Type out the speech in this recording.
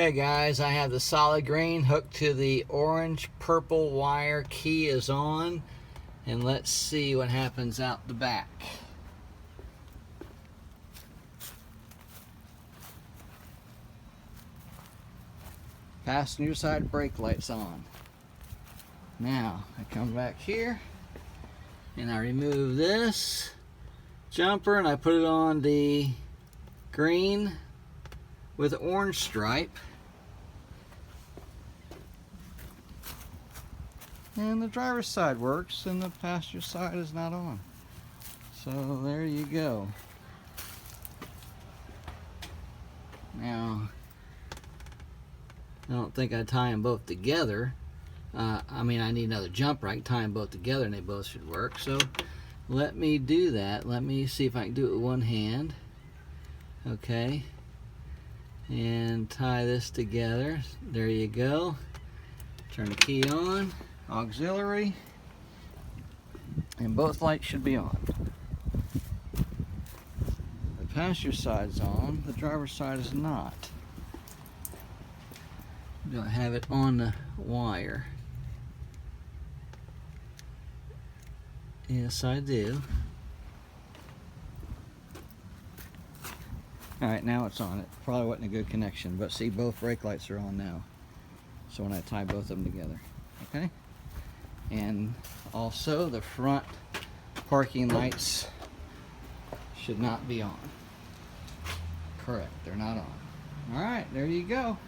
Okay guys, I have the solid green hooked to the orange purple wire. Key is on, and let's see what happens out the back. Passenger side brake lights on. Now I come back here and I remove this jumper and I put it on the green with orange stripe. And the driver's side works and the passenger side is not on. So there you go. Now, I don't think I tie them both together. I mean, I need another jumper. I can tie them both together and they both should work. So let me do that. Let me see if I can do it with one hand. Okay. And tie this together. There you go. Turn the key on. Auxiliary, and both lights should be on. The passenger side is on, the driver's side is not. Do I have it on the wire? Yes, I do. Alright, now it's on. It probably wasn't a good connection, but see, both brake lights are on now. So when I tie both of them together, okay? And also the front parking lights should not be on. Correct, they're not on. All right, there you go.